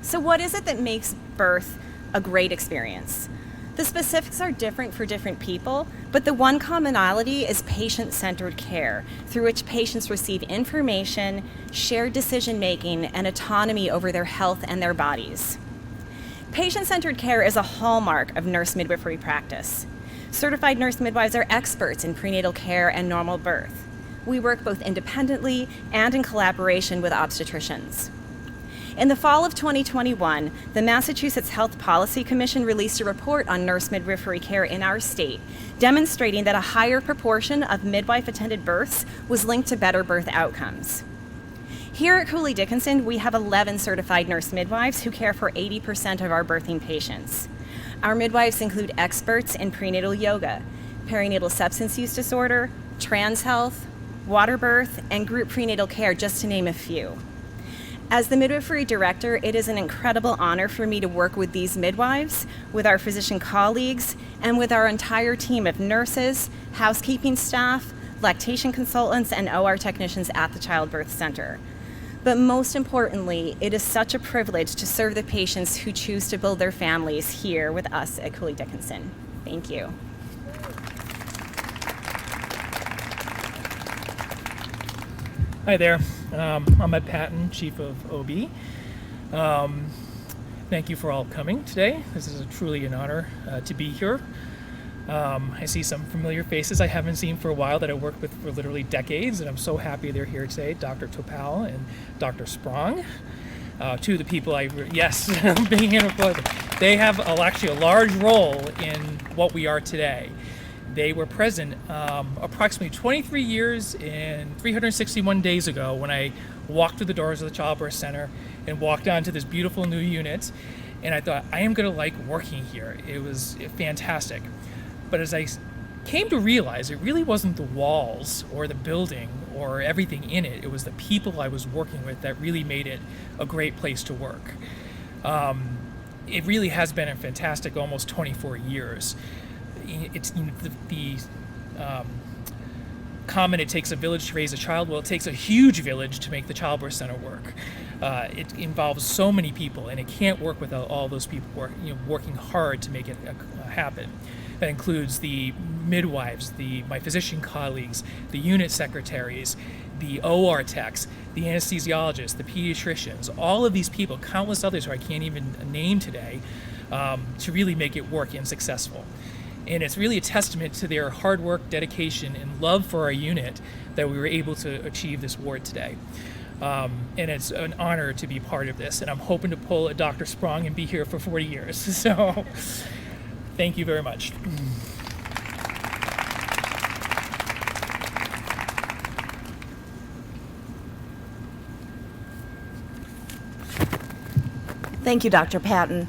So what is it that makes birth a great experience? The specifics are different for different people, but the one commonality is patient-centered care, through which patients receive information, shared decision-making, and autonomy over their health and their bodies. Patient-centered care is a hallmark of nurse midwifery practice. Certified nurse midwives are experts in prenatal care and normal birth. We work both independently and in collaboration with obstetricians. In the fall of 2021, the Massachusetts Health Policy Commission released a report on nurse midwifery care in our state, demonstrating that a higher proportion of midwife-attended births was linked to better birth outcomes. Here at Cooley Dickinson, we have 11 certified nurse midwives who care for 80% of our birthing patients. Our midwives include experts in prenatal yoga, perinatal substance use disorder, trans health, water birth, and group prenatal care, just to name a few. As the midwifery director, it is an incredible honor for me to work with these midwives, with our physician colleagues, and with our entire team of nurses, housekeeping staff, lactation consultants, and OR technicians at the Childbirth Center. But most importantly, it is such a privilege to serve the patients who choose to build their families here with us at Cooley Dickinson. Thank you. Hi there, I'm Patton Chief of Ob. Thank you for all coming today. This is truly an honor to be here. I see some familiar faces I haven't seen for a while that I worked with for literally decades, and I'm so happy they're here today, Dr. Topal and Dr. Sprong. Two of the people being here before them. They have actually a large role in what we are today. They were present approximately 23 years and 361 days ago when I walked through the doors of the Childbirth Center and walked onto this beautiful new unit, and I thought, I am going to like working here. It was fantastic. But as I came to realize, it really wasn't the walls or the building or everything in it. It was the people I was working with that really made it a great place to work. It really has been a fantastic almost 24 years. It's the comment, it takes a village to raise a child. Well, it takes a huge village to make the Childbirth Center work. It involves so many people, and it can't work without all those people working hard to make it happen. That includes the midwives, my physician colleagues, the unit secretaries, the OR techs, the anesthesiologists, the pediatricians, all of these people, countless others who I can't even name today, to really make it work and successful. And it's really a testament to their hard work, dedication, and love for our unit that we were able to achieve this award today. And it's an honor to be part of this, and I'm hoping to pull a Dr. Sprong and be here for 40 years. So thank you very much. Thank you, Dr. Patton.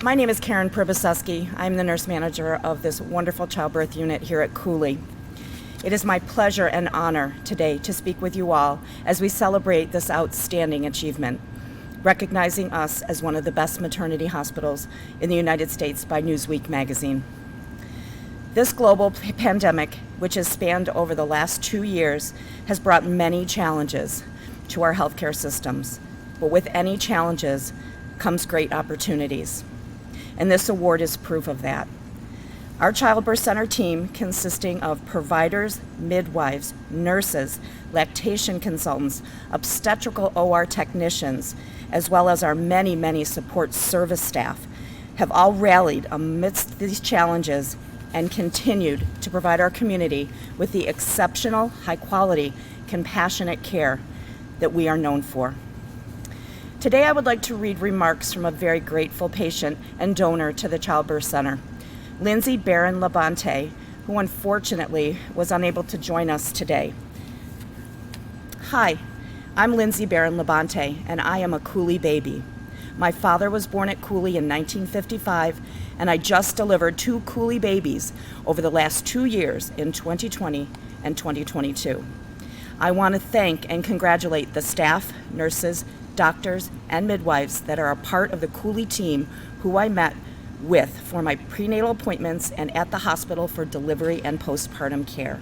My name is Karen Pribisski. I'm the nurse manager of this wonderful childbirth unit here at Cooley. It is my pleasure and honor today to speak with you all as we celebrate this outstanding achievement, recognizing us as one of the best maternity hospitals in the United States by Newsweek magazine. This global pandemic, which has spanned over the last 2 years, has brought many challenges to our healthcare systems. But with any challenges comes great opportunities. And this award is proof of that. Our Childbirth Center team, consisting of providers, midwives, nurses, lactation consultants, obstetrical OR technicians, as well as our many, many support service staff, have all rallied amidst these challenges and continued to provide our community with the exceptional, high-quality, compassionate care that we are known for. Today, I would like to read remarks from a very grateful patient and donor to the Childbirth Center, Lindsay Barron Labonte, who unfortunately was unable to join us today. Hi, I'm Lindsay Barron Labonte, and I am a Cooley baby. My father was born at Cooley in 1955, and I just delivered 2 Cooley babies over the last 2 years in 2020 and 2022. I want to thank and congratulate the staff, nurses, doctors, and midwives that are a part of the Cooley team who I met with for my prenatal appointments and at the hospital for delivery and postpartum care.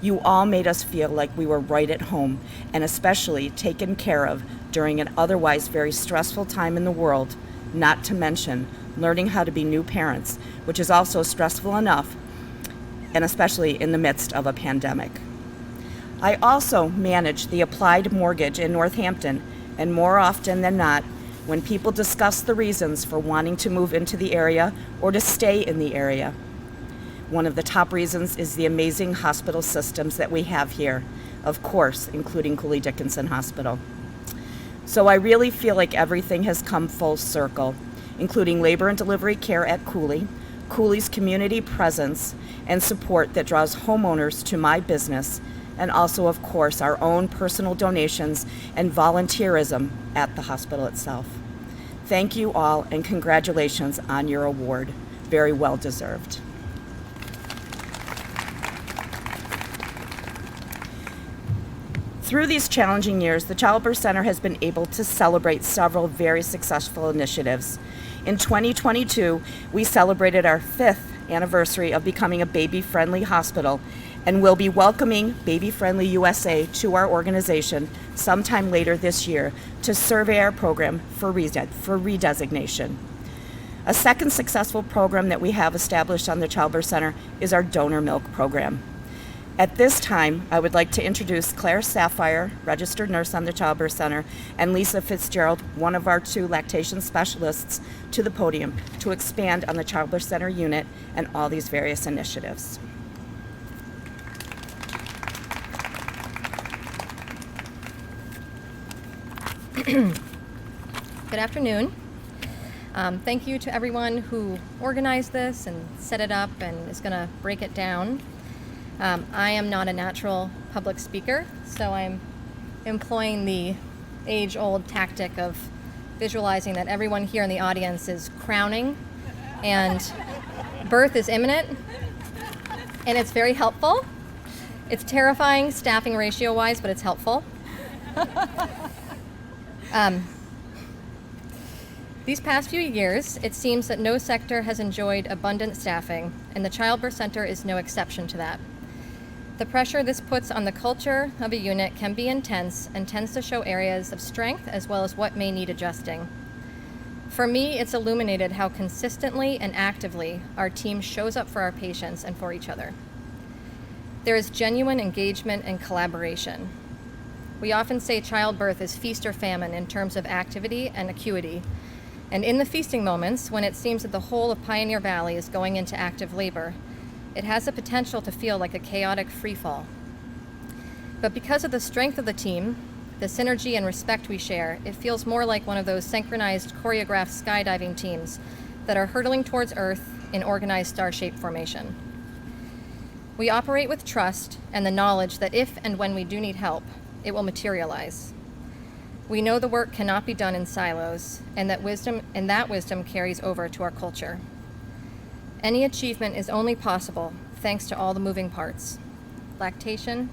You all made us feel like we were right at home and especially taken care of during an otherwise very stressful time in the world, not to mention learning how to be new parents, which is also stressful enough, and especially in the midst of a pandemic. I also manage the Applied Mortgage in Northampton, and more often than not, when people discuss the reasons for wanting to move into the area or to stay in the area, one of the top reasons is the amazing hospital systems that we have here, of course, including Cooley Dickinson Hospital. So I really feel like everything has come full circle, including labor and delivery care at Cooley, Cooley's community presence and support that draws homeowners to my business, and also, of course, our own personal donations and volunteerism at the hospital itself. Thank you all, and congratulations on your award. Very well deserved. Through these challenging years, the Childbirth Center has been able to celebrate several very successful initiatives. In 2022, we celebrated our 5th anniversary of becoming a baby-friendly hospital, and will be welcoming Baby Friendly USA to our organization sometime later this year to survey our program for redesignation. A second successful program that we have established on the Childbirth Center is our donor milk program. At this time, I would like to introduce Claire Sapphire, registered nurse on the Childbirth Center, and Lisa Fitzgerald, one of our 2 lactation specialists, to the podium to expand on the Childbirth Center unit and all these various initiatives. Good afternoon. Thank you to everyone who organized this and set it up and is going to break it down. I am not a natural public speaker, so I'm employing the age-old tactic of visualizing that everyone here in the audience is crowning and birth is imminent, and it's very helpful. It's terrifying staffing ratio-wise, but it's helpful. These past few years, it seems that no sector has enjoyed abundant staffing, and the Childbirth Center is no exception to that. The pressure this puts on the culture of a unit can be intense and tends to show areas of strength as well as what may need adjusting. For me, it's illuminated how consistently and actively our team shows up for our patients and for each other. There is genuine engagement and collaboration. We often say childbirth is feast or famine in terms of activity and acuity. And in the feasting moments, when it seems that the whole of Pioneer Valley is going into active labor, it has the potential to feel like a chaotic freefall. But because of the strength of the team, the synergy and respect we share, it feels more like one of those synchronized, choreographed skydiving teams that are hurtling towards Earth in organized star-shaped formation. We operate with trust and the knowledge that if and when we do need help, it will materialize. We know the work cannot be done in silos, and that wisdom carries over to our culture. Any achievement is only possible thanks to all the moving parts: lactation,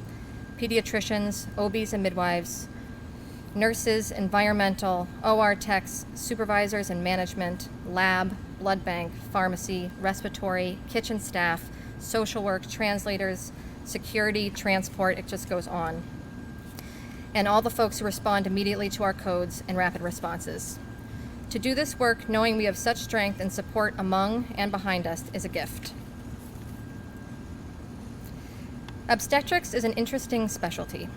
pediatricians, OBs and midwives, nurses, environmental, OR techs, supervisors and management, lab, blood bank, pharmacy, respiratory, kitchen staff, social work, translators, security, transport, it just goes on. And all the folks who respond immediately to our codes and rapid responses. To do this work, knowing we have such strength and support among and behind us, is a gift. Obstetrics is an interesting specialty.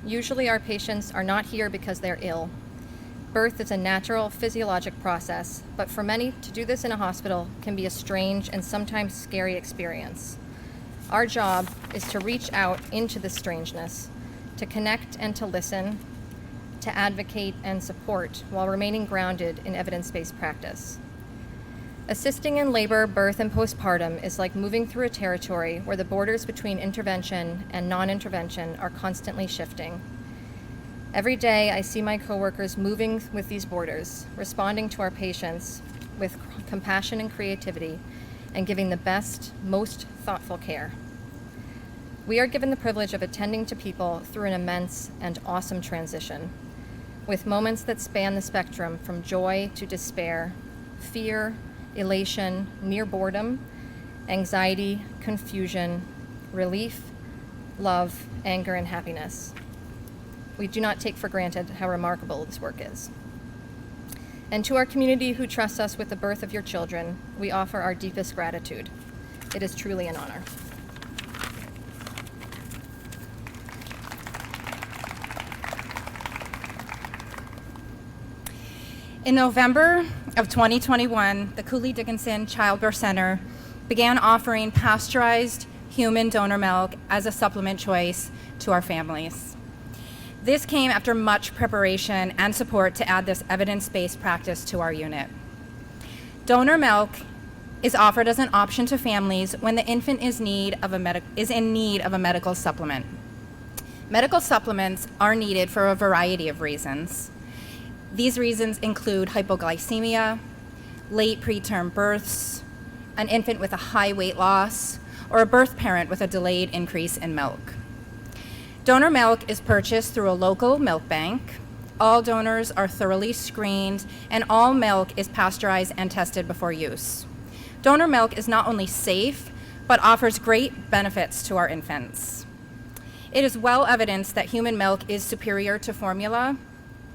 Usually our patients are not here because they're ill. Birth is a natural physiologic process, but for many, to do this in a hospital can be a strange and sometimes scary experience. Our job is to reach out into this strangeness, to connect and to listen, to advocate and support while remaining grounded in evidence-based practice. Assisting in labor, birth, and postpartum is like moving through a territory where the borders between intervention and non-intervention are constantly shifting. Every day, I see my coworkers moving with these borders, responding to our patients with compassion and creativity, and giving the best, most thoughtful care. We are given the privilege of attending to people through an immense and awesome transition, with moments that span the spectrum from joy to despair, fear, elation, near boredom, anxiety, confusion, relief, love, anger, and happiness. We do not take for granted how remarkable this work is. And to our community who trusts us with the birth of your children, we offer our deepest gratitude. It is truly an honor. In November of 2021, the Cooley Dickinson Childbirth Center began offering pasteurized human donor milk as a supplement choice to our families. This came after much preparation and support to add this evidence-based practice to our unit. Donor milk is offered as an option to families when the infant is in need of a medical supplement. Medical supplements are needed for a variety of reasons. These reasons include hypoglycemia, late preterm births, an infant with a high weight loss, or a birth parent with a delayed increase in milk. Donor milk is purchased through a local milk bank. All donors are thoroughly screened, and all milk is pasteurized and tested before use. Donor milk is not only safe, but offers great benefits to our infants. It is well evidenced that human milk is superior to formula.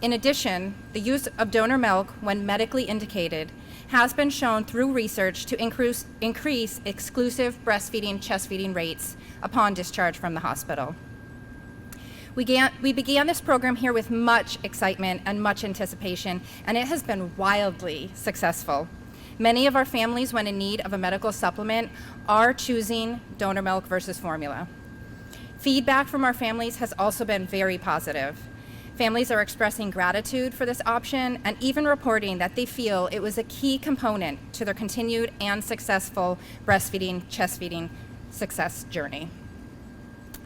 In addition, the use of donor milk, when medically indicated, has been shown through research to increase exclusive breastfeeding chest feeding rates upon discharge from the hospital. We began this program here with much excitement and much anticipation, and it has been wildly successful. Many of our families, when in need of a medical supplement, are choosing donor milk versus formula. Feedback from our families has also been very positive. Families are expressing gratitude for this option and even reporting that they feel it was a key component to their continued and successful breastfeeding, chest feeding success journey.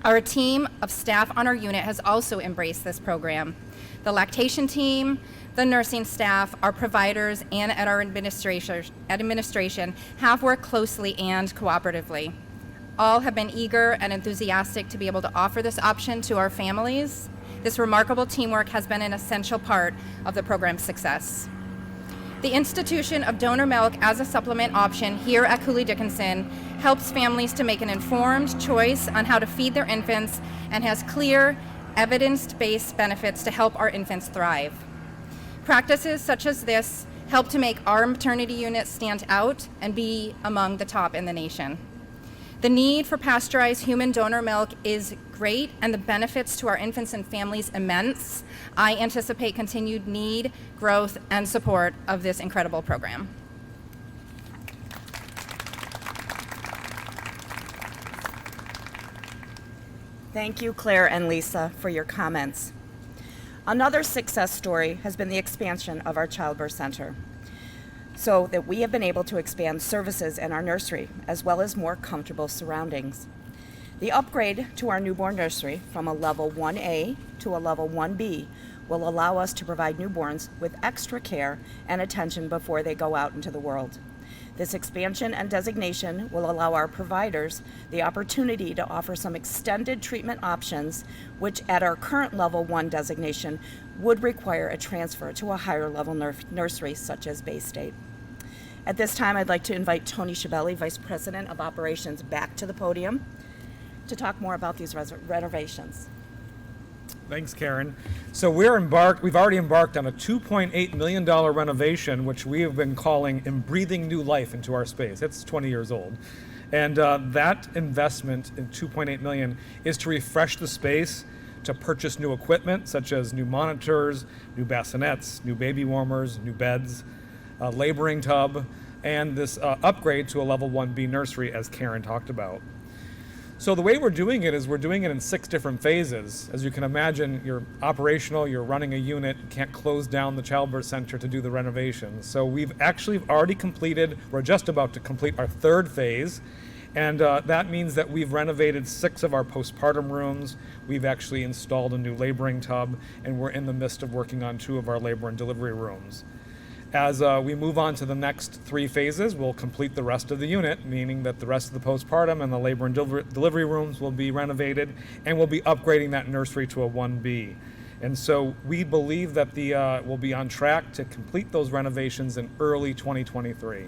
Our team of staff on our unit has also embraced this program. The lactation team, the nursing staff, our providers, and at our administration have worked closely and cooperatively. All have been eager and enthusiastic to be able to offer this option to our families. This remarkable teamwork has been an essential part of the program's success. The institution of donor milk as a supplement option here at Cooley Dickinson helps families to make an informed choice on how to feed their infants and has clear, evidence-based benefits to help our infants thrive. Practices such as this help to make our maternity unit stand out and be among the top in the nation. The need for pasteurized human donor milk is great, and the benefits to our infants and families immense. I anticipate continued need, growth, and support of this incredible program. Thank you, Claire and Lisa, for your comments. Another success story has been the expansion of our childbirth center, so that we have been able to expand services in our nursery, as well as more comfortable surroundings. The upgrade to our newborn nursery from a level 1A to a level 1B will allow us to provide newborns with extra care and attention before they go out into the world. This expansion and designation will allow our providers the opportunity to offer some extended treatment options, which at our current level 1 designation would require a transfer to a higher level nursery such as Bay State. At this time, I'd like to invite Tony Schiavelli, Vice President of Operations, back to the podium to talk more about these renovations. Thanks, Karen. So we've already embarked on a $2.8 million renovation, which we have been calling breathing new life into our space. It's 20 years old. And that investment in $2.8 million is to refresh the space, to purchase new equipment, such as new monitors, new bassinets, new baby warmers, new beds, a laboring tub, and this upgrade to a level 1B nursery, as Karen talked about. So the way we're doing it is we're doing it in 6 different phases. As you can imagine, you're operational, you're running a unit, you can't close down the childbirth center to do the renovations. So we've actually already completed, we're just about to complete our 3rd phase, and that means that we've renovated 6 of our postpartum rooms, we've actually installed a new laboring tub, and we're in the midst of working on 2 of our labor and delivery rooms. As we move on to the next 3 phases, we'll complete the rest of the unit, meaning that the rest of the postpartum and the labor and delivery rooms will be renovated, and we'll be upgrading that nursery to a 1B. And so we believe that we'll be on track to complete those renovations in early 2023.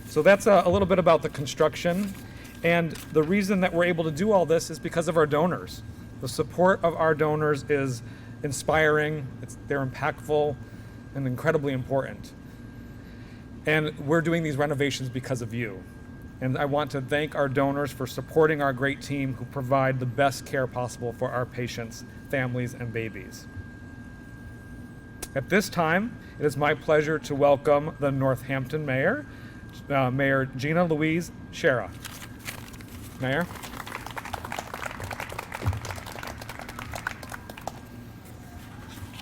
So that's a little bit about the construction. And the reason that we're able to do all this is because of our donors. The support of our donors is inspiring, they're impactful, and incredibly important. And we're doing these renovations because of you. And I want to thank our donors for supporting our great team who provide the best care possible for our patients, families, and babies. At this time, it is my pleasure to welcome the Northampton Mayor, Mayor Gina Louise Shera. Mayor.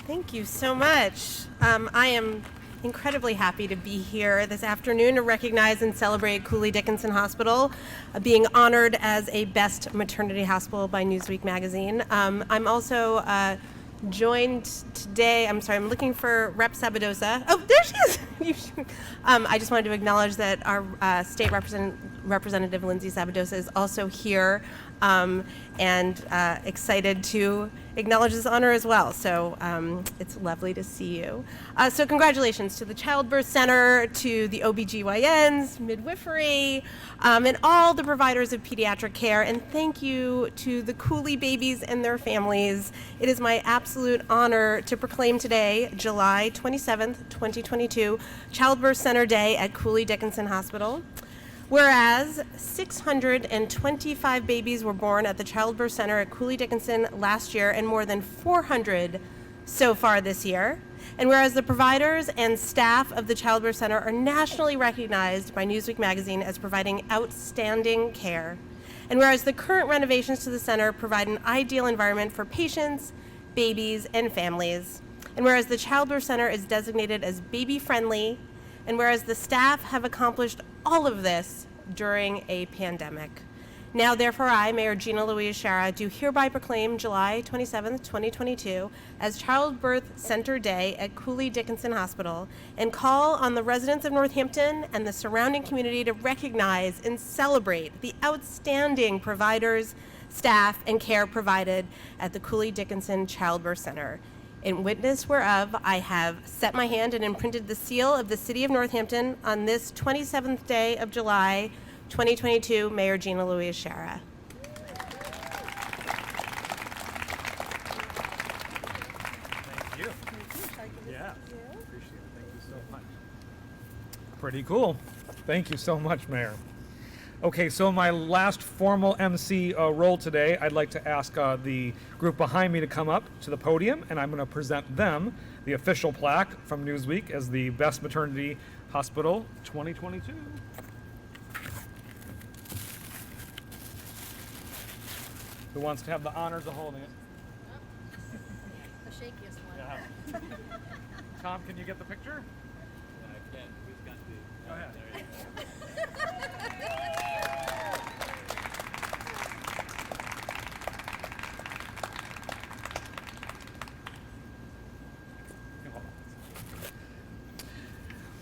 Thank you so much. I am incredibly happy to be here this afternoon to recognize and celebrate Cooley Dickinson Hospital being honored as a Best Maternity Hospital by Newsweek magazine. I'm also joined today, I'm looking for Rep Sabadosa. Oh, there she is! I just wanted to acknowledge that our state representative Lindsay Sabadosa is also here and excited to acknowledge this honor as well. So it's lovely to see you. So congratulations to the Childbirth Center, to the OBGYNs, midwifery, and all the providers of pediatric care. And thank you to the Cooley babies and their families. It is my absolute honor to proclaim today, July 27th, 2022, Childbirth Center Day at Cooley Dickinson Hospital. Whereas 625 babies were born at the Childbirth Center at Cooley Dickinson last year and more than 400 so far this year. And whereas the providers and staff of the Childbirth Center are nationally recognized by Newsweek magazine as providing outstanding care. And whereas the current renovations to the center provide an ideal environment for patients, babies, and families. And whereas the Childbirth Center is designated as baby-friendly, and whereas the staff have accomplished all of this during a pandemic. Now, therefore, I, Mayor Gina Louise Shera, do hereby proclaim July 27th, 2022 as Childbirth Center Day at Cooley Dickinson Hospital and call on the residents of Northampton and the surrounding community to recognize and celebrate the outstanding providers, staff, and care provided at the Cooley Dickinson Childbirth Center. In witness whereof, I have set my hand and imprinted the seal of the City of Northampton on this 27th day of July, 2022, Mayor Gina Louise Shera. Thank you. Yeah, appreciate it. Thank you so much. Pretty cool. Thank you so much, Mayor. Okay, so my last formal MC role today, I'd like to ask the group behind me to come up to the podium, and I'm going to present them the official plaque from Newsweek as the Best Maternity Hospital 2022. Who wants to have the honors of holding it? The shakiest one. Yeah. Tom, can you get the picture? I can. Who's got the? Go ahead. There you go.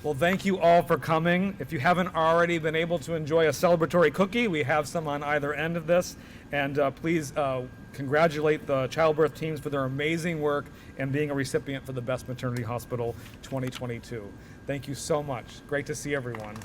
Well, thank you all for coming. If you haven't already been able to enjoy a celebratory cookie, we have some on either end of this. And please congratulate the childbirth teams for their amazing work and being a recipient for the Best Maternity Hospital 2022. Thank you so much. Great to see everyone.